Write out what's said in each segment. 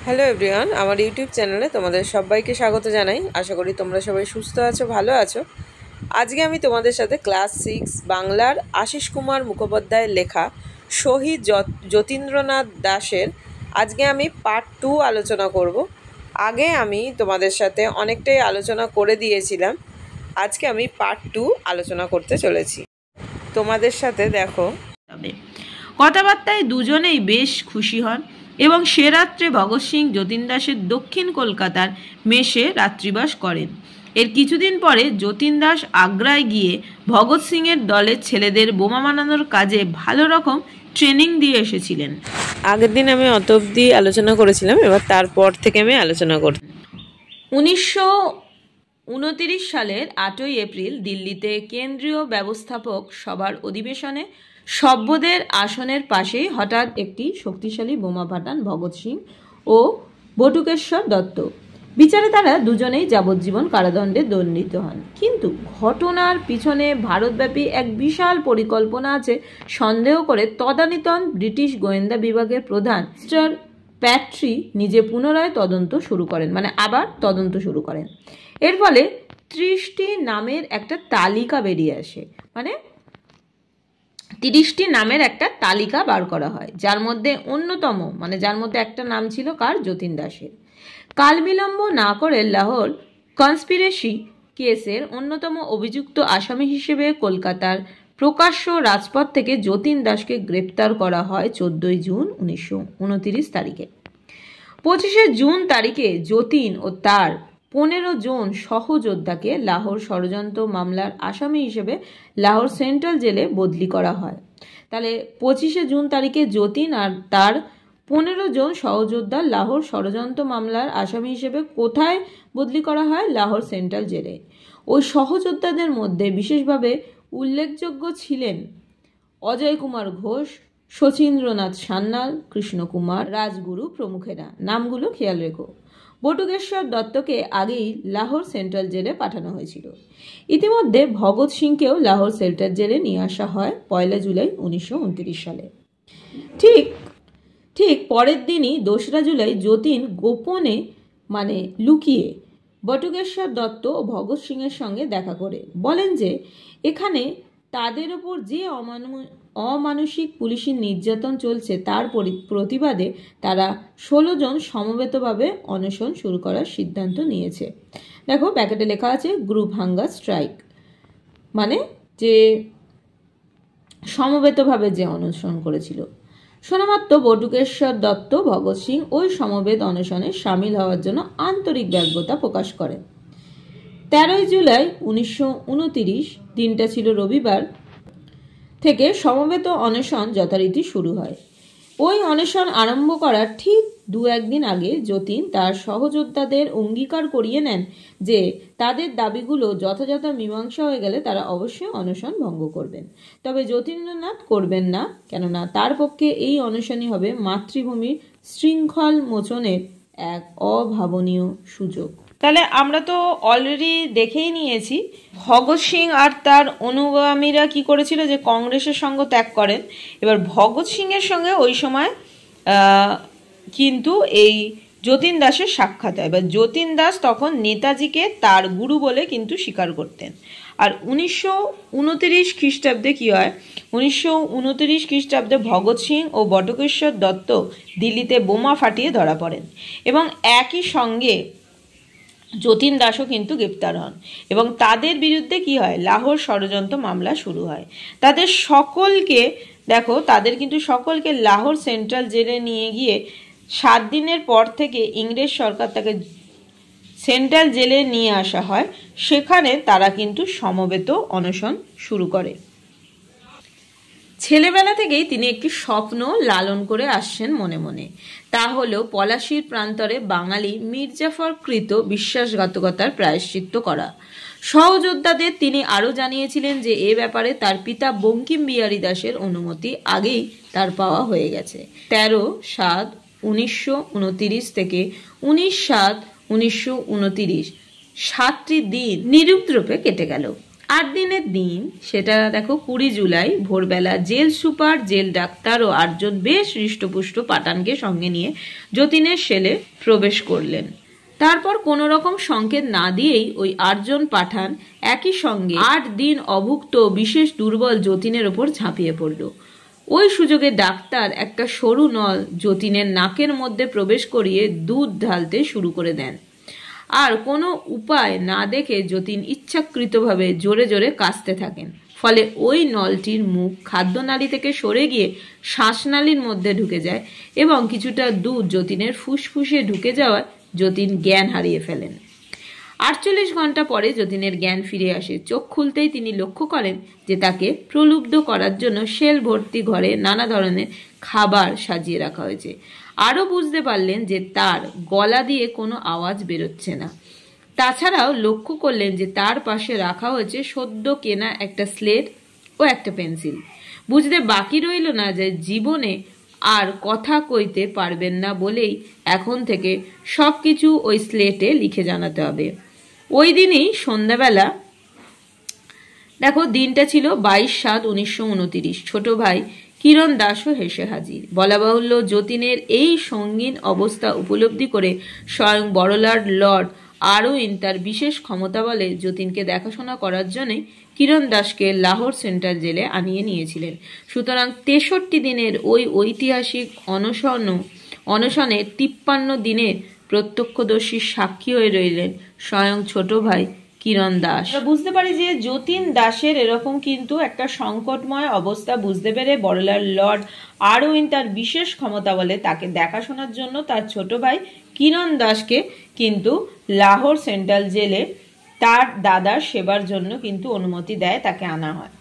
Hello everyone, আমার YouTube চ্যানেলে তোমাদের সবাইকে স্বাগত জানাই। আশা করি তোমরা সবাই সুস্থ আছো, ভালো আছো। আজকে আমি তোমাদের সাথে ক্লাস 6 বাংলার আশিস কুমার মুখোপাধ্যায়ের লেখা শহীদ যতীন্দ্রনাথ দাশের আজকে আমি পার্ট 2 আলোচনা করব। আগে আমি তোমাদের সাথে অনেকটাই আলোচনা করে দিয়েছিলাম, আজকে আমি পার্ট 2 আলোচনা করতে চলেছি তোমাদের সাথে। দেখো, কথাবার্তায় দুজনেই বেশ খুশি হন এবং সে রাত্রে ভগৎ সিং যতীন দাসের দক্ষিণ কলকাতার মেসে রাত্রিবাস করেন। এর কিছুদিন পরে যতীন দাস আগ্রায় গিয়ে ভগৎ সিংয়ের দলের ছেলেদের বোমা বানানোর কাজে ভালো রকম ট্রেনিং দিয়ে এসেছিলেন। আগের দিন আমি অত অবধি আলোচনা করেছিলাম, এবার তারপর থেকে আমি আলোচনা করব। 1929 সালের 8ই এপ্রিল দিল্লিতে কেন্দ্রীয় ব্যবস্থাপক সভার অধিবেশনে সভ্যদের আসনের পাশেই হঠাৎ একটি শক্তিশালী বোমা ফাটান ভগৎ সিং ও বটুকেশ্বর দত্ত। বিচারে তারা দুজনেই যাবজ্জীবন কারাদণ্ডে দণ্ডিত হন। কিন্তু ঘটনার পিছনে ভারতব্যাপী এক বিশাল পরিকল্পনা আছে সন্দেহ করে তদানীতন ব্রিটিশ গোয়েন্দা বিভাগের প্রধান মিস্টার প্যাট্রি নিজে পুনরায় তদন্ত শুরু করেন, আবার তদন্ত শুরু করেন। এর ফলে 30টি নামের একটা তালিকা বেরিয়ে আসে, 30টি নামের একটা তালিকা বার করা হয়, যার মধ্যে অন্যতম যার মধ্যে একটা নাম ছিল কার? যতীন দাসের। কাল বিলম্ব না করে লাহোর কনস্পিরেসি কেসের অন্যতম অভিযুক্ত আসামি হিসেবে কলকাতার প্রকাশ্য রাজপথ থেকে যতীন দাসকে গ্রেপ্তার করা হয় 14 জুন 1929 তারিখে। 25 জুন তারিখে যতীন ও তার 15 জন সহযোদ্ধাকে লাহোর ষড়যন্ত্র মামলার আসামি হিসেবে লাহোর সেন্ট্রাল জেলে বদলি করা হয়। তাহলে 25 জুন তারিখে যতীন আর তার 15 জন সহযোদ্ধা লাহোর ষড়যন্ত্র মামলার আসামি হিসেবে কোথায় বদলি করা হয়? লাহোর সেন্ট্রাল জেলে। ওই সহযোদ্ধাদের মধ্যে বিশেষভাবে উল্লেখযোগ্য ছিলেন অজয় কুমার ঘোষ, শচীন্দ্রনাথ সান্যাল, কৃষ্ণকুমার রাজগুরু প্রমুখেরা। নামগুলো খেয়াল রেখো। বটুকেশ্বর দত্তকে আগেই লাহোর সেন্ট্রাল জেলে পাঠানো হয়েছিল। ইতিমধ্যে ভগৎ সিংকেও লাহোর সেন্ট্রাল জেলে নিয়ে আসা হয় 1 জুলাই 1929 সালে। ঠিক পরের দিনই 2 জুলাই যতীন গোপনে লুকিয়ে বটুকেশ্বর দত্ত ও ভগৎ সিংয়ের সঙ্গে দেখা করে বলেন যে এখানে তাদের ওপর যে অমানসিক পুলিশি নির্যাতন চলছে তার প্রতিবাদে তারা 16 জন সমবেতভাবে অনশন শুরু করার সিদ্ধান্ত নিয়েছে। দেখো, প্যাকেটে লেখা আছে গ্রুপ হাঙ্গার স্ট্রাইক, যে সমবেতভাবে যে অনশন করেছিল। শোনামাত্র বটুকেশ্বর দত্ত ভগৎ সিং ওই সমবেত অনশনে সামিল হওয়ার জন্য আন্তরিক ব্যগ্রতা প্রকাশ করেন। 13 জুলাই 1929 দিনটা ছিল রবিবার থেকে সমবেত অনশন যথারীতি শুরু হয়। ওই অনশন আরম্ভ করার ঠিক 2-1 দিন আগে যতীন তার সহযোদ্ধাদের অঙ্গীকার করিয়ে নেন যে তাদের দাবিগুলো যথাযথ মীমাংসা হয়ে গেলে তারা অবশ্যই অনশন ভঙ্গ করবেন। তবে যতীন্দ্রনাথ করবেন না, কেননা তার পক্ষে এই অনশনই হবে মাতৃভূমির শৃঙ্খল মোচনের এক অভাবনীয় সুযোগ। তাহলে আমরা তো অলরেডি দেখেই নিয়েছি ভগৎ সিং আর তার অনুগামীরা কি করেছিল, যে কংগ্রেসের সঙ্গ ত্যাগ করেন। এবার ভগৎ সিংয়ের সঙ্গে ওই সময় কিন্তু এই যতীন দাসের সাক্ষাৎ হয়। এবার যতীন দাস তখন নেতাজিকে তার গুরু বলে কিন্তু স্বীকার করতেন। আর 1929 খ্রিস্টাব্দে কি হয়? 1929 খ্রিস্টাব্দে ভগৎ সিং ও বটুকেশ্বর দত্ত দিল্লিতে বোমা ফাটিয়ে ধরা পড়েন এবং একই সঙ্গে যতীন দাসও কিন্তু গ্রেপ্তার হন এবং তাদের বিরুদ্ধে কি হয়? লাহোর ষড়যন্ত্র মামলা শুরু হয়। তাদের কিন্তু সকলকে লাহোর সেন্ট্রাল জেলে নিয়ে গিয়ে 7 দিনের পর থেকে ইংরেজ সরকার তাকে সেন্ট্রাল জেলে নিয়ে আসা হয়। সেখানে তারা কিন্তু সমবেত অনশন শুরু করে। ছেলেবেলা থেকেই তিনি একটি স্বপ্ন লালন করে আসছেন মনে মনে, তা হলো পলাশীর প্রান্তরে বাঙালি মির্জাফর কৃত বিশ্বাসঘাতকতার প্রায়শ্চিত্ত করা। সহযোদ্ধাদের তিনি আরও জানিয়েছিলেন যে এ ব্যাপারে তার পিতা বঙ্কিম বিহারী দাসের অনুমতি আগেই তার পাওয়া হয়ে গেছে। 13/7/1929 থেকে 19/7/1929 7টি দিন নিরুপদ্রবে কেটে গেল। 8 দিনের দিন, সেটা দেখো 20 জুলাই ভোরবেলা জেল সুপার, জেল ডাক্তার ও 8 জন বেশ হৃষ্টপুষ্ট পাঠানকে সঙ্গে নিয়ে যতীনের সেলে প্রবেশ করলেন। তারপর কোনো রকম সংকেত না দিয়েই ওই 8 জন পাঠান একই সঙ্গে 8 দিন অভুক্ত বিশেষ দুর্বল যতীনের ওপর ঝাঁপিয়ে পড়ল। ওই সুযোগে ডাক্তার একটা সরু নল যতীনের নাকের মধ্যে প্রবেশ করিয়ে দুধ ঢালতে শুরু করে দেন। আর কোনো উপায় না দেখে যতীন ইচ্ছাকৃতভাবে জোরে জোরে কাশতে থাকেন। ফলে ওই নলটির মুখ খাদ্যনালী থেকে সরে গিয়ে শ্বাসনালীর মধ্যে ঢুকে যায় এবং কিছুটা দুধ যতীনের ফুসফুসে ঢুকে যাওয়ায় যতীন জ্ঞান হারিয়ে ফেলেন। 48 ঘন্টা পরে যতীনের জ্ঞান ফিরে আসে। চোখ খুলতেই তিনি লক্ষ্য করেন যে তাকে প্রলুব্ধ করার জন্য শেল ভর্তি ঘরে নানা ধরনের খাবার সাজিয়ে রাখা হয়েছে। আরও বুঝতে পারলেন যে তার গলা দিয়ে কোনো আওয়াজ বেরোচ্ছে না। তাছাড়াও লক্ষ্য করলেন যে তার পাশে রাখা হয়েছে সদ্য কেনা একটা স্লেট ও একটা পেন্সিল। বুঝতে বাকি রইল না যে জীবনে আর কথা কইতে পারবেন না বলেই এখন থেকে সব কিছু ওই স্লেটে লিখে জানাতে হবে। ওই দিনই সন্ধ্যাবেলা দেখো, দিনটা ছিল 22/7/1929। ছোট ভাই কিরণ দাসও হেসে হাজির। বলা বাহুল্য, যতীনের এই সঙ্গীন অবস্থা উপলব্ধি করে স্বয়ং বড়লাট লর্ড আরউইন তার বিশেষ ক্ষমতা বলে যতীনকে দেখাশোনা করার জন্যে কিরণ দাসকে লাহোর সেন্ট্রাল জেলে আনিয়ে নিয়েছিলেন। সুতরাং 63 দিনের ওই ঐতিহাসিক অনশনে 53 দিনের প্রত্যক্ষদর্শী সাক্ষী হয়ে রইলেন স্বয়ং ছোট ভাই কিরণ দাস। বুঝতে পারি যে যতীন দাসের এরকম কিন্তু একটা সংকটময় অবস্থা বুঝতে পেরে বড়লাট লর্ড আরউইন তার বিশেষ ক্ষমতা বলে তাকে দেখাশোনার জন্য তার ছোট ভাই কিরণ দাসকে কিন্তু লাহোর সেন্ট্রাল জেলে তার দাদার সেবার জন্য কিন্তু অনুমতি দেয়, তাকে আনা হয়।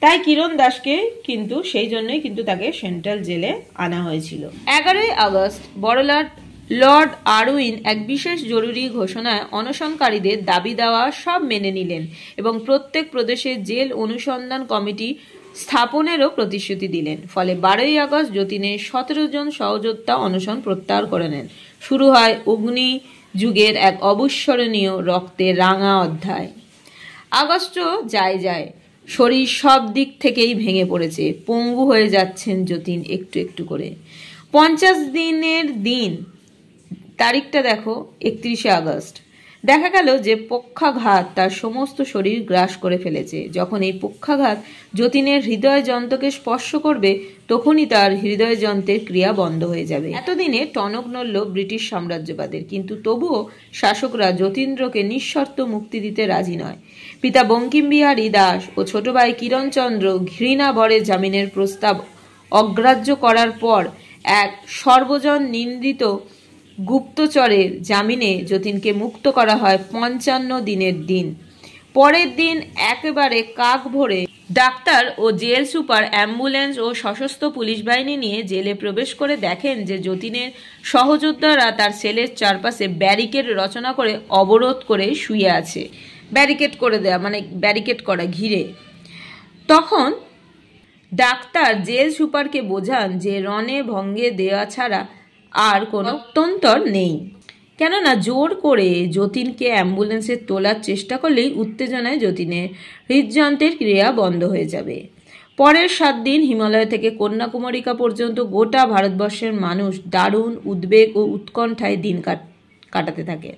তাই কিরণ দাসকে কিন্তু সেই জন্যই কিন্তু তাকে সেন্ট্রাল জেলে আনা হয়েছিল। 11 আগস্ট বড়লাট লর্ড আরউইন এক বিশেষ জরুরি ঘোষণায় অনশনকারীদের দাবি দেওয়া সব মেনে নিলেন এবং প্রত্যেক প্রদেশে জেল অনুসন্ধান কমিটি স্থাপনেরও প্রতিশ্রুতি দিলেন। ফলে 12 আগস্ট যতীনের 17 জন সহযোদ্ধা অনশন প্রত্যাহার করে নেন। শুরু হয় অগ্নি যুগের এক অবিস্মরণীয় রক্তে রাঙা অধ্যায়। আগস্ট যায়, শরীর সব দিক থেকেই ভেঙে পড়েছে, পঙ্গু হয়ে যাচ্ছেন যতীন একটু একটু করে। 50 দিনের দিন, তারিখটা দেখো 31 আগস্ট। দেখা গেল যে পক্ষাঘাত তার সমস্ত শরীর গ্রাস করে ফেলেছে। যখন এই পক্ষাঘাত যতীনের হৃদয় যন্ত্রকে স্পর্শ করবে তখনই তার হৃদয় যন্ত্রের ক্রিয়া বন্ধ হয়ে যাবে। এতদিনে টনক নড়ল ব্রিটিশ সাম্রাজ্যবাদের, কিন্তু তবুও শাসকরা যতীন্দ্রকে নিঃশর্ত মুক্তি দিতে রাজি নয়। পিতা বঙ্কিমবিহারী দাস ও ছোট ভাই কিরণচন্দ্র ঘৃণা ভরে জামিনের প্রস্তাব অগ্রাহ্য করার পর এক সর্বজন নিন্দিত গুপ্তচরের জামিনে যতীনকে মুক্ত করা হয় 55 দিনের দিন। পরের দিন একেবারে কাক ভোরে ডাক্তার ও জেল সুপার অ্যাম্বুলেন্স ও সশস্ত্র পুলিশ বাহিনী নিয়ে জেলে প্রবেশ করে দেখেন যে যতীনের সহযোদ্ধারা তার সেলের চারপাশে ব্যারিকেড রচনা করে অবরোধ করে শুয়ে আছে। ব্যারিকেড করে দেয়া মানে ব্যারিকেড করা, ঘিরে। তখন ডাক্তার জেল সুপারকে বোঝান যে রণে ভঙ্গে দেওয়া ছাড়া আর কোনো অত্যন্তর নেই, কেননা জোর করে যতীনকে অ্যাম্বুলেন্সে তোলার চেষ্টা করলেই উত্তেজনায় যতীনের হৃদযন্ত্রের ক্রিয়া বন্ধ হয়ে যাবে। পরের 7 দিন হিমালয় থেকে কন্যাকুমারিকা পর্যন্ত গোটা ভারতবর্ষের মানুষ দারুণ উদ্বেগ ও উৎকণ্ঠায় দিন কাটাতে থাকে।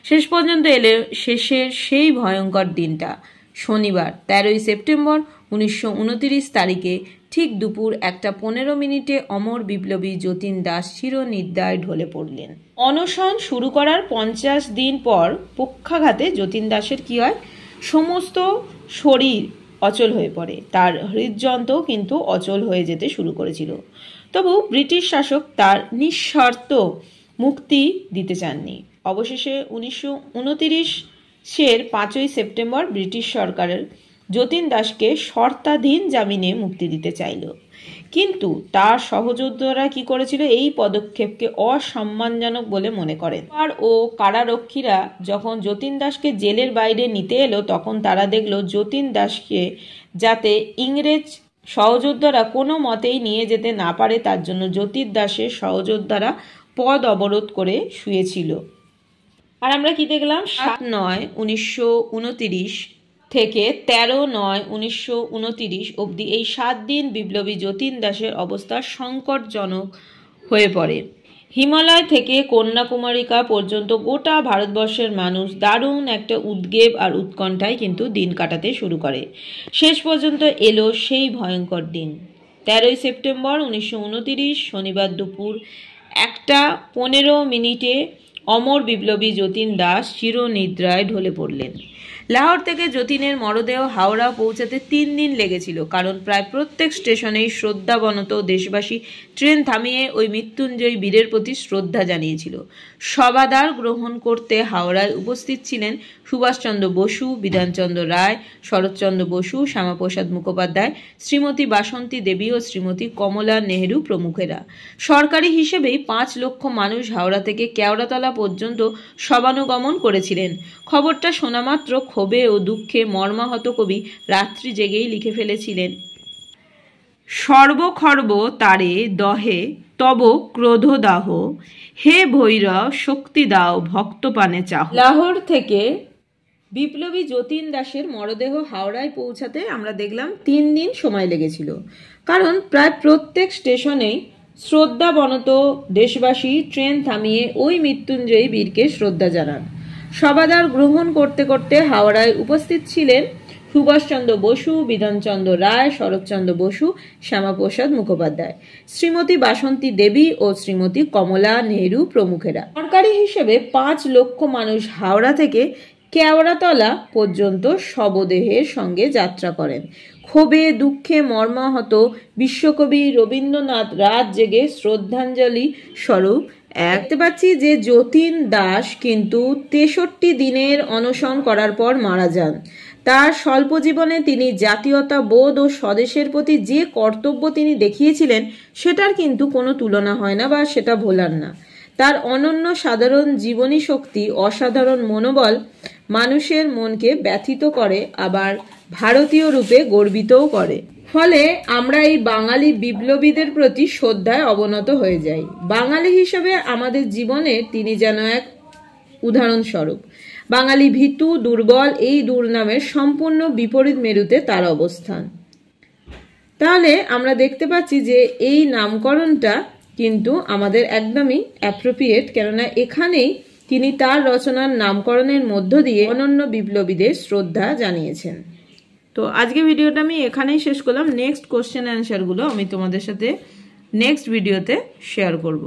শেষ পর্যন্ত এলে শেষের সেই ভয়ঙ্কর দিনটা, শনিবার 13 সেপ্টেম্বর 1929 তারিখে ঠিক দুপুর 1:15 অমর বিপ্লবী যতীন দাস চিরনিদ্রায় ঢলে পড়লেন। অনশন শুরু করার 50 দিন পর পক্ষাঘাতে যতীন দাসের কি হয়, সমস্ত শরীর অচল হয়ে পড়ে। তার হৃদযন্ত্রও কিন্তু অচল হয়ে যেতে শুরু করেছিল। তবু ব্রিটিশ শাসক তার নিঃশর্ত মুক্তি দিতে চাননি। অবশেষে 1929-এর 5 সেপ্টেম্বর ব্রিটিশ সরকারের যতীন দাসকে শর্তাধীন জামিনে মুক্তি দিতে চাইল, কিন্তু তার সহযোদ্ধারা কি করেছিল, এই পদক্ষেপকে অসম্মানজনক বলে মনে করেন। ও কারারক্ষীরা যখন যতীন দাসকে জেলের বাইরে নিতে এলো তখন তারা দেখল যতীন দাসকে যাতে ইংরেজ সহযোদ্ধারা কোনো মতেই নিয়ে যেতে না পারে তার জন্য যতীন দাসের সহযোদ্ধারা পদ অবরোধ করে শুয়েছিল। আর আমরা কি দেখলাম, 7/9/1929 থেকে 13/9/1929 অবধি এই 7 দিন বিপ্লবী যতীন দাসের অবস্থা সংকটজনক হয়ে পড়ে। হিমালয় থেকে কন্যাকুমারিকা পর্যন্ত গোটা ভারতবর্ষের মানুষ দারুণ একটা উদ্বেগ আর উৎকণ্ঠায় কিন্তু দিন কাটাতে শুরু করে। শেষ পর্যন্ত এলো সেই ভয়ঙ্কর দিন, 13ই সেপ্টেম্বর 1929 শনিবার দুপুর 1:15 অমর বিপ্লবী যতীন দাস চিরনিদ্রায় ঢলে পড়লেন। লাহোর থেকে যতীনের মরদেহ হাওড়া পৌঁছাতে 3 দিন লেগেছিল, কারণ প্রায় প্রত্যেক স্টেশনেই শ্রদ্ধাবনত দেশবাসী ট্রেন থামিয়ে ওই মৃত্যুঞ্জয়ী বীরের প্রতি শ্রদ্ধা জানিয়েছিল। সবাদার গ্রহণ করতে হাওড়ায় উপস্থিত ছিলেন সুভাষচন্দ্র বসু, বিধানচন্দ্র রায়, শরৎচন্দ্র বসু, শ্যামাপ্রসাদ মুখোপাধ্যায়, শ্রীমতী বাসন্তী দেবী ও শ্রীমতী কমলা নেহেরু প্রমুখেরা। সরকারি হিসেবেই 5 লক্ষ মানুষ হাওড়া থেকে কেওড়াতলা পর্যন্ত সবানুগমন করেছিলেন। খবরটা শোনামাত্র ক্ষোভে ও দুঃখে মর্মাহত কবি রাত্রি জেগেই লিখে ফেলেছিলেন, সর্বখর্ব তারে দহে তব ক্রোধদাহ, হে ভৈরব শক্তি দাও ভক্তপানে চাহ। লাহোর থেকে বিপ্লবী যতীন দাসের মরদেহ হাওড়ায় পৌঁছাতে আমরা দেখলাম 3 দিন সময় লেগেছিল, কারণ প্রায় প্রত্যেক স্টেশনেই শ্রদ্ধাবনত দেশবাসী ট্রেন থামিয়ে ওই মৃত্যুঞ্জয়ী বীরকে শ্রদ্ধা জানান। সবাদার গ্রহণ করতে করতে হাওড়ায় উপস্থিত ছিলেন সুভাষচন্দ্র বসু, বিধানচন্দ্র রায়, শরৎচন্দ্র বসু, শ্যামাপ্রসাদ মুখোপাধ্যায়, শ্রীমতী বাসন্তী দেবী ও শ্রীমতী কমলা নেহেরু প্রমুখেরা। সরকারি হিসেবে 5 লক্ষ মানুষ হাওড়া থেকে কেওড়াতলা পর্যন্ত শবদেহের সঙ্গে যাত্রা করেন। ক্ষোভে দুঃখে মর্মাহত বিশ্বকবি রবীন্দ্রনাথ রাত জেগে শ্রদ্ধাঞ্জলি স্বরূপ দেখতে পাচ্ছি যে যতীন দাস কিন্তু 63 দিনের অনশন করার পর মারা যান। তার স্বল্প জীবনে তিনি জাতীয়তা বোধ ও স্বদেশের প্রতি যে কর্তব্য তিনি দেখিয়েছিলেন সেটার কিন্তু কোনো তুলনা হয় না বা সেটা ভোলার না। তার অনন্য সাধারণ জীবনী শক্তি, অসাধারণ মনোবল মানুষের মনকে ব্যথিত করে, আবার ভারতীয় রূপে গর্বিতও করে। ফলে আমরা এই বাঙালি বিপ্লবীদের প্রতি শ্রদ্ধায় অবনত হয়ে যাই। বাঙালি হিসেবে আমাদের জীবনে তিনি যেন এক উদাহরণস্বরূপ। বাঙালি ভীতু, দুর্বল এই দুর্নামের সম্পূর্ণ বিপরীত মেরুতে তার অবস্থান। তাহলে আমরা দেখতে পাচ্ছি যে এই নামকরণটা কিন্তু আমাদের একদমই অ্যাপ্রোপ্রিয়েট, কেননা এখানেই তিনি তার রচনার নামকরণের মধ্য দিয়ে অনন্য বিপ্লবীদের শ্রদ্ধা জানিয়েছেন। তো আজকে ভিডিওটা আমি এখানেই শেষ করলাম। নেক্সট কোশ্চেন অ্যান্সারগুলো আমি তোমাদের সাথে নেক্সট ভিডিওতে শেয়ার করব।